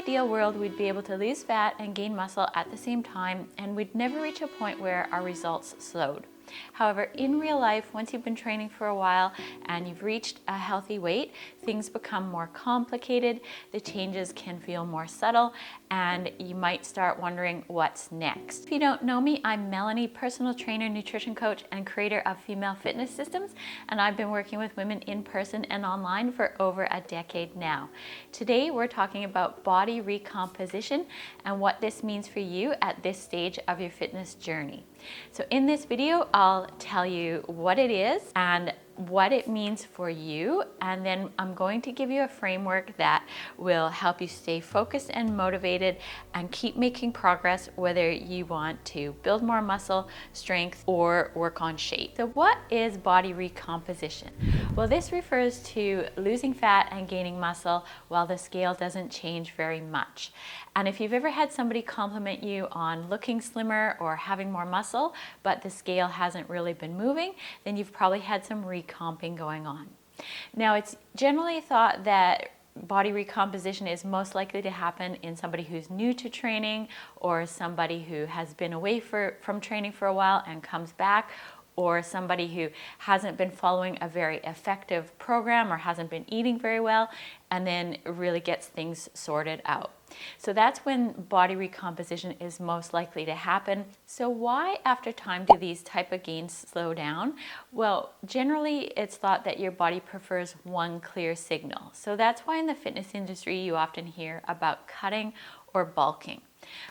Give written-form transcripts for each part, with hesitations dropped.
ideal world, we'd be able to lose fat and gain muscle at the same time, and we'd never reach a point where our results slowed. However, in real life, once you've been training for a while and you've reached a healthy weight, things become more complicated, the changes can feel more subtle, and you might start wondering what's next. If you don't know me, I'm Melanie, personal trainer, nutrition coach, and creator of Female Fitness Systems, and I've been working with women in person and online for over a decade now. Today, we're talking about body recomposition and what this means for you at this stage of your fitness journey. So in this video, I'll tell you what it is and what it means for you, and then I'm going to give you a framework that will help you stay focused and motivated and keep making progress, whether you want to build more muscle, strength, or work on shape. So what is body recomposition? Well, this refers to losing fat and gaining muscle while the scale doesn't change very much. And if you've ever had somebody compliment you on looking slimmer or having more muscle, but the scale hasn't really been moving, then you've probably had some recomping going on. Now, it's generally thought that body recomposition is most likely to happen in somebody who's new to training, or somebody who has been away from training for a while and comes back, or somebody who hasn't been following a very effective program or hasn't been eating very well and then really gets things sorted out. So that's when body recomposition is most likely to happen. So why after time do these type of gains slow down? Well, generally it's thought that your body prefers one clear signal. So that's why in the fitness industry you often hear about cutting or bulking.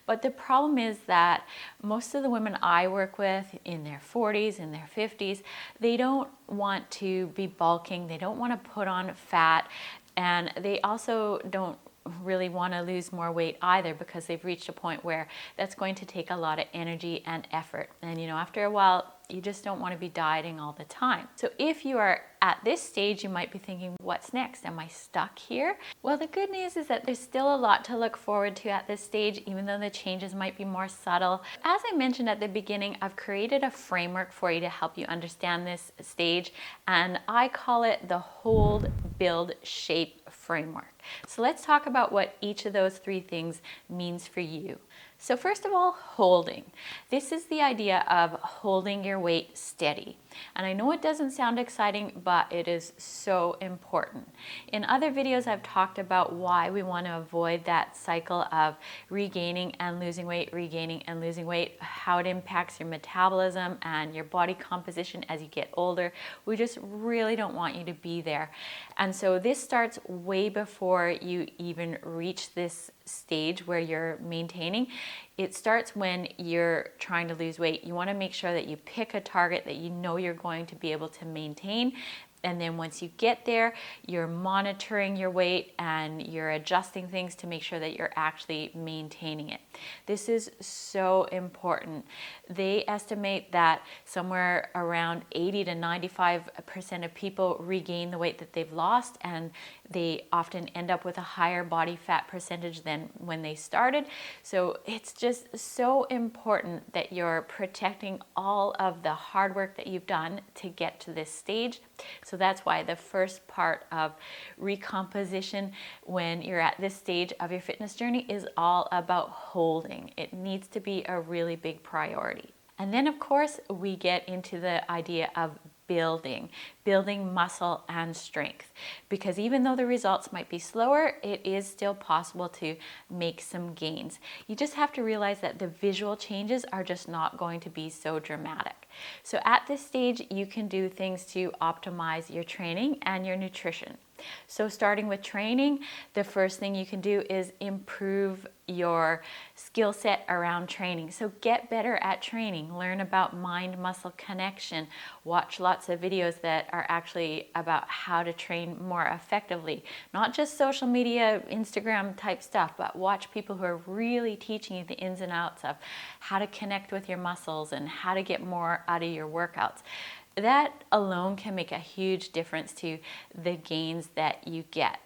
But the problem is that most of the women I work with in their 40s, in their 50s, they don't want to be bulking, they don't want to put on fat, and they also don't really want to lose more weight either, because they've reached a point where that's going to take a lot of energy and effort. And after a while, you just don't want to be dieting all the time. So if you are at this stage, you might be thinking, what's next? Am I stuck here? Well, the good news is that there's still a lot to look forward to at this stage, even though the changes might be more subtle. As I mentioned at the beginning, I've created a framework for you to help you understand this stage, and I call it the Hold, Build, Shape framework. So let's talk about what each of those three things means for you. So first of all, holding. This is the idea of holding your weight steady. And I know it doesn't sound exciting, but it is so important. In other videos, I've talked about why we want to avoid that cycle of regaining and losing weight, regaining and losing weight, how it impacts your metabolism and your body composition as you get older. We just really don't want you to be there. And so this starts way before you even reach this stage where you're maintaining. It starts when you're trying to lose weight. You want to make sure that you pick a target that you know you're going to be able to maintain. And then once you get there, you're monitoring your weight and you're adjusting things to make sure that you're actually maintaining it. This is so important. They estimate that somewhere around 80 to 95% of people regain the weight that they've lost, and they often end up with a higher body fat percentage than when they started. So it's just so important that you're protecting all of the hard work that you've done to get to this stage. So that's why the first part of recomposition when you're at this stage of your fitness journey is all about holding. It needs to be a really big priority. And then of course we get into the idea of building muscle and strength, because even though the results might be slower, it is still possible to make some gains. You just have to realize that the visual changes are just not going to be so dramatic. So at this stage, you can do things to optimize your training and your nutrition. So starting with training, the first thing you can do is improve your skill set around training. So get better at training, learn about mind-muscle connection, watch lots of videos that are actually about how to train more effectively. Not just social media, Instagram type stuff, but watch people who are really teaching you the ins and outs of how to connect with your muscles and how to get more out of your workouts. That alone can make a huge difference to the gains that you get.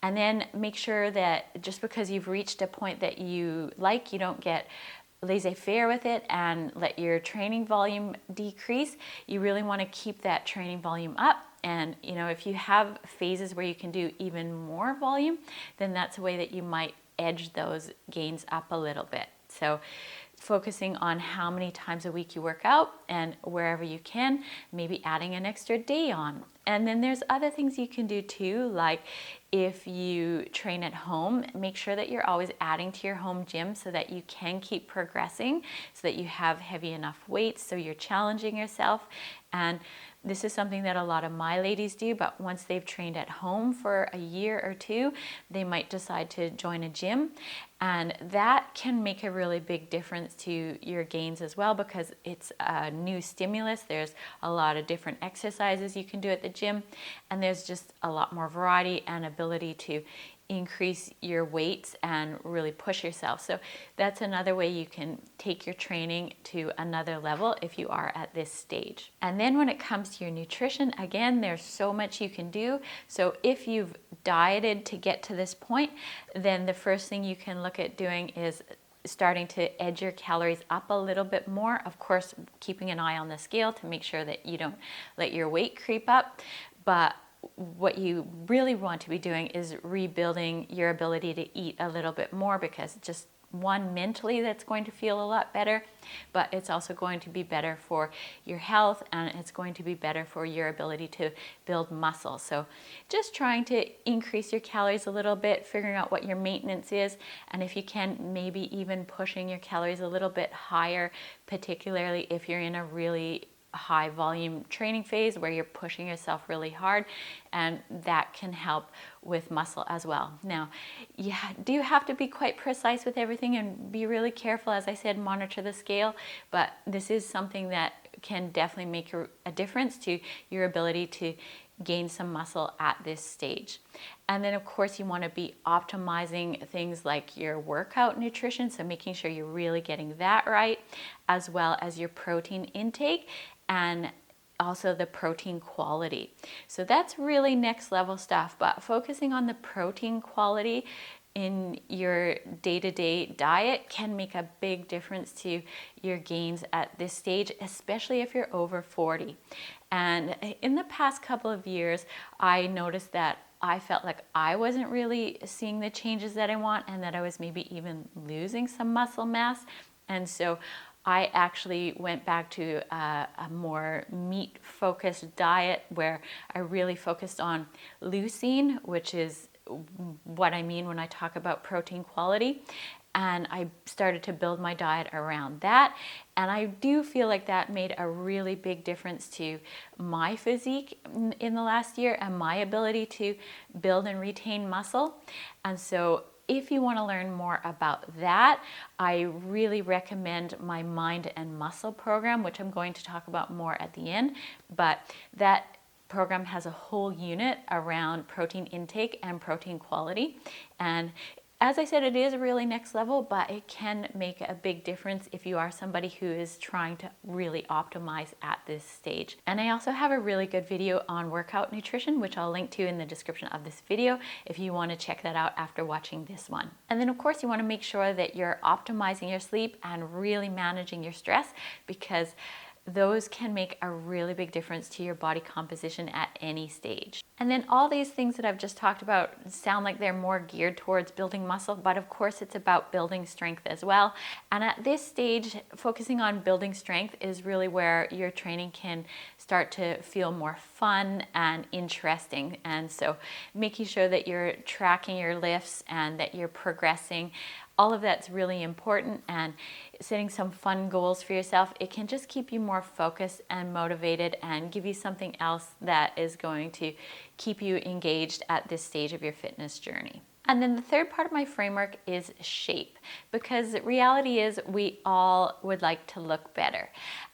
And then make sure that just because you've reached a point that you like, you don't get laissez-faire with it and let your training volume decrease. You really want to keep that training volume up. And if you have phases where you can do even more volume, then that's a way that you might edge those gains up a little bit. So focusing on how many times a week you work out, and wherever you can, maybe adding an extra day on. And then there's other things you can do too, like if you train at home, make sure that you're always adding to your home gym so that you can keep progressing, so that you have heavy enough weights, so you're challenging yourself. And this is something that a lot of my ladies do, but once they've trained at home for a year or two, they might decide to join a gym. And that can make a really big difference to your gains as well, because it's a new stimulus. There's a lot of different exercises you can do at the gym, and there's just a lot more variety and ability to increase your weights and really push yourself. So that's another way you can take your training to another level if you are at this stage. And then when it comes to your nutrition, again, there's so much you can do. So if you've dieted to get to this point, then the first thing you can look at doing is starting to edge your calories up a little bit more. Of course, keeping an eye on the scale to make sure that you don't let your weight creep up. But what you really want to be doing is rebuilding your ability to eat a little bit more, because just one, mentally that's going to feel a lot better, but it's also going to be better for your health, and it's going to be better for your ability to build muscle. So just trying to increase your calories a little bit, figuring out what your maintenance is, and if you can, maybe even pushing your calories a little bit higher, particularly if you're in a really high volume training phase where you're pushing yourself really hard, and that can help with muscle as well. Now, you do have to be quite precise with everything and be really careful. As I said, monitor the scale, but this is something that can definitely make a difference to your ability to gain some muscle at this stage. And then of course you want to be optimizing things like your workout nutrition, so making sure you're really getting that right, as well as your protein intake and also the protein quality. So that's really next level stuff, but focusing on the protein quality in your day-to-day diet can make a big difference to your gains at this stage, especially if you're over 40. And in the past couple of years, I noticed that I felt like I wasn't really seeing the changes that I want, and that I was maybe even losing some muscle mass. And so I actually went back to a more meat-focused diet where I really focused on leucine, which is what I mean when I talk about protein quality. And I started to build my diet around that. And I do feel like that made a really big difference to my physique in the last year and my ability to build and retain muscle. And so if you want to learn more about that, I really recommend my Mind and Muscle program, which I'm going to talk about more at the end. But that program has a whole unit around protein intake and protein quality. And as I said, it is really next level, but it can make a big difference if you are somebody who is trying to really optimize at this stage. And I also have a really good video on workout nutrition, which I'll link to in the description of this video if you want to check that out after watching this one. And then of course you want to make sure that you're optimizing your sleep and really managing your stress, because those can make a really big difference to your body composition at any stage. And then all these things that I've just talked about sound like they're more geared towards building muscle, but of course it's about building strength as well. And at this stage, focusing on building strength is really where your training can start to feel more fun and interesting. And so making sure that you're tracking your lifts and that you're progressing, all of that's really important, and setting some fun goals for yourself. It can just keep you more focused and motivated and give you something else that is going to keep you engaged at this stage of your fitness journey. And then the third part of my framework is shape, because the reality is we all would like to look better.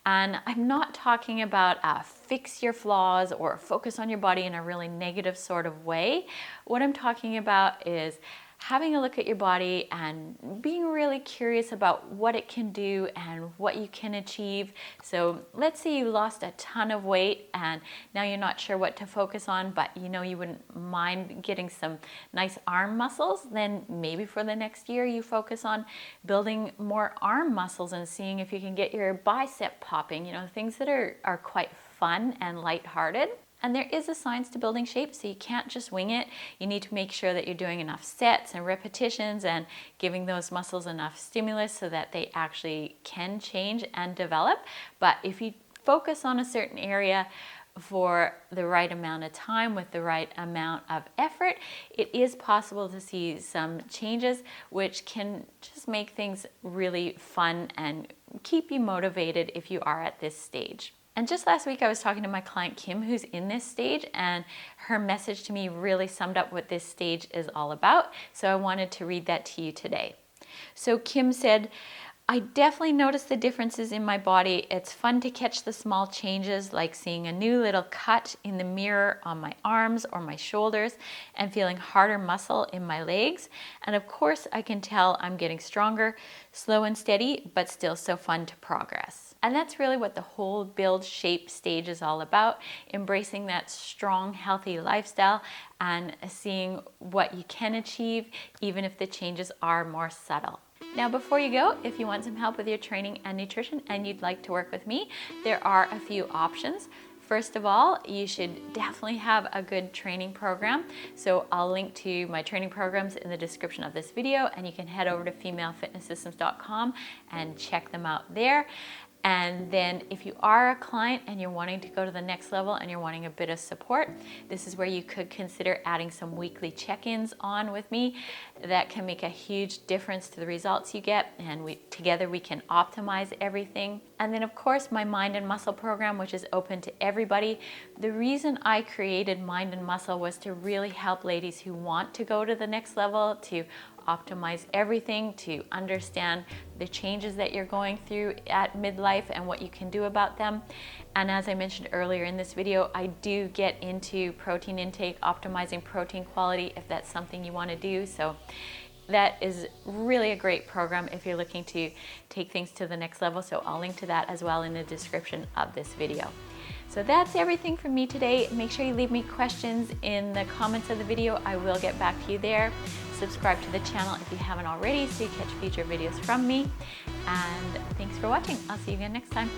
And I'm not talking about fix your flaws or focus on your body in a really negative sort of way. What I'm talking about is having a look at your body and being really curious about what it can do and what you can achieve. So let's say you lost a ton of weight and now you're not sure what to focus on, but you know you wouldn't mind getting some nice arm muscles. Then maybe for the next year you focus on building more arm muscles and seeing if you can get your bicep popping, you know, things that are quite fun and lighthearted. And there is a science to building shape, so you can't just wing it. You need to make sure that you're doing enough sets and repetitions and giving those muscles enough stimulus so that they actually can change and develop. But if you focus on a certain area for the right amount of time with the right amount of effort, it is possible to see some changes which can just make things really fun and keep you motivated if you are at this stage. And just last week I was talking to my client Kim, who's in this stage, and her message to me really summed up what this stage is all about. So I wanted to read that to you today. So Kim said, I definitely notice the differences in my body. It's fun to catch the small changes, like seeing a new little cut in the mirror on my arms or my shoulders and feeling harder muscle in my legs. And of course, I can tell I'm getting stronger, slow and steady, but still so fun to progress. And that's really what the whole build shape stage is all about, embracing that strong, healthy lifestyle and seeing what you can achieve, even if the changes are more subtle. Now, before you go, if you want some help with your training and nutrition and you'd like to work with me, there are a few options. First of all, you should definitely have a good training program. So I'll link to my training programs in the description of this video, and you can head over to femalefitnesssystems.com and check them out there. And then if you are a client and you're wanting to go to the next level and you're wanting a bit of support, this is where you could consider adding some weekly check-ins on with me. That can make a huge difference to the results you get, and together we can optimize everything. And then of course my Mind and Muscle program, which is open to everybody. The reason I created Mind and Muscle was to really help ladies who want to go to the next level, to optimize everything, to understand the changes that you're going through at midlife and what you can do about them. And as I mentioned earlier in this video, I do get into protein intake, optimizing protein quality if that's something you want to do. So that is really a great program if you're looking to take things to the next level. So I'll link to that as well in the description of this video. So that's everything from me today. Make sure you leave me questions in the comments of the video. I will get back to you there. Subscribe to the channel if you haven't already so you catch future videos from me. And thanks for watching. I'll see you again next time.